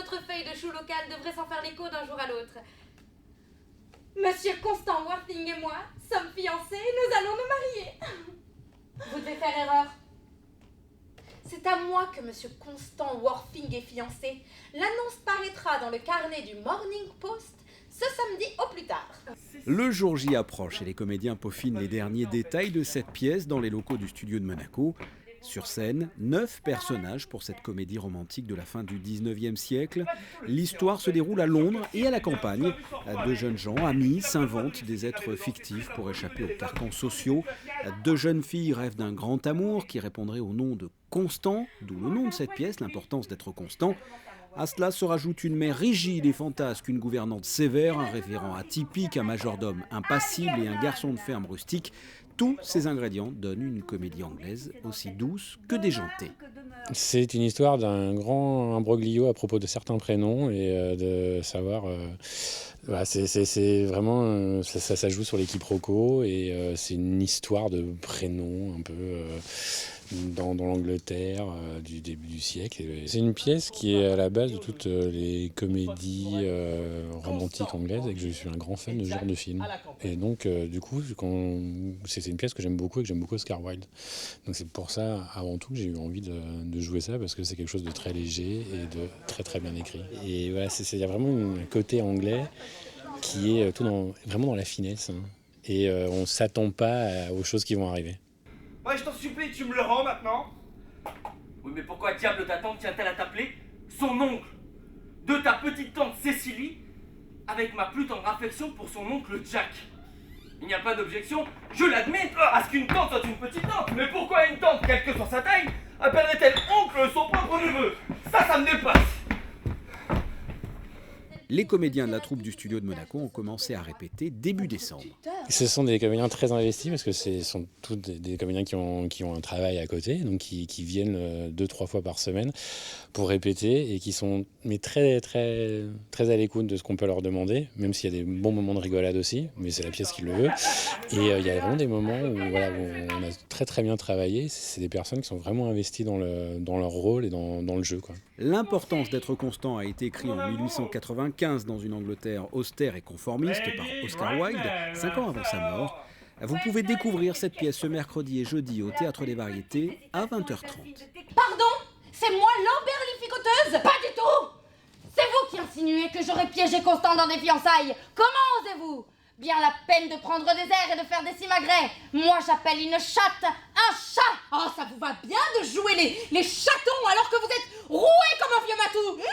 Votre feuille de chou local devrait s'en faire l'écho d'un jour à l'autre. Monsieur Constant Worthing et moi sommes fiancés et nous allons nous marier. Vous devez faire erreur. C'est à moi que Monsieur Constant Worthing est fiancé. L'annonce paraîtra dans le carnet du Morning Post ce samedi au plus tard. Le jour J approche et les comédiens peaufinent les derniers détails de cette pièce dans les locaux du studio de Monaco. Sur scène, 9 personnages pour cette comédie romantique de la fin du 19e siècle. L'histoire se déroule à Londres et à la campagne. 2 jeunes gens, amis, s'inventent des êtres fictifs pour échapper aux carcans sociaux. 2 jeunes filles rêvent d'un grand amour qui répondrait au nom de Constant, d'où le nom de cette pièce, l'importance d'être constant. À cela se rajoute une mère rigide et fantasque, une gouvernante sévère, un référent atypique, un majordome impassible et un garçon de ferme rustique. Tous ces ingrédients donnent une comédie anglaise aussi douce que déjantée. C'est une histoire d'un grand imbroglio à propos de certains prénoms et de savoir... c'est vraiment... ça joue sur les quiproquos et c'est une histoire de prénoms un peu... dans l'Angleterre du début du siècle. C'est une pièce qui est à la base de toutes les comédies romantiques anglaises et que je suis un grand fan de ce genre de film. Et donc, du coup, c'est une pièce que j'aime beaucoup et que j'aime beaucoup Oscar Wilde. Donc c'est pour ça, avant tout, que j'ai eu envie de jouer ça parce que c'est quelque chose de très léger et de très très bien écrit. Et voilà, il y a vraiment un côté anglais qui est vraiment dans la finesse. Hein. Et on ne s'attend pas aux choses qui vont arriver. Ouais, je t'en supplie, tu me le rends maintenant? Oui, mais pourquoi diable ta tante tient-elle à t'appeler son oncle de ta petite tante Cécilie avec ma plus tendre affection pour son oncle Jack? Il n'y a pas d'objection, je l'admets, à ce qu'une tante soit une petite tante. Mais pourquoi une tante, quelle que soit sa taille, appellerait-elle oncle son propre neveu? Ça me dépasse. Les comédiens de la troupe du studio de Monaco ont commencé à répéter début décembre. Ce sont des comédiens très investis parce que ce sont tous des comédiens qui ont un travail à côté, donc qui viennent 2-3 fois par semaine pour répéter et qui sont très, très, très à l'écoute de ce qu'on peut leur demander, même s'il y a des bons moments de rigolade aussi, mais c'est la pièce qui le veut. Et il y a vraiment des moments où on a très très bien travaillé. C'est des personnes qui sont vraiment investies dans leur rôle et dans le jeu, quoi. L'importance d'être constant a été écrit en 1895 dans une Angleterre austère et conformiste par Oscar Wilde, 5 ans avant sa mort. Vous pouvez découvrir cette pièce ce mercredi et jeudi au Théâtre des Variétés à 20h30. Pardon? C'est moi l'emberlificoteuse? Pas du tout! C'est vous qui insinuez que j'aurais piégé Constant dans des fiançailles. Comment osez-vous? Bien la peine de prendre des airs et de faire des simagrées. Moi, j'appelle une chatte un chat. Oh, ça vous va bien de jouer les chatons alors que vous êtes roués comme un vieux matou.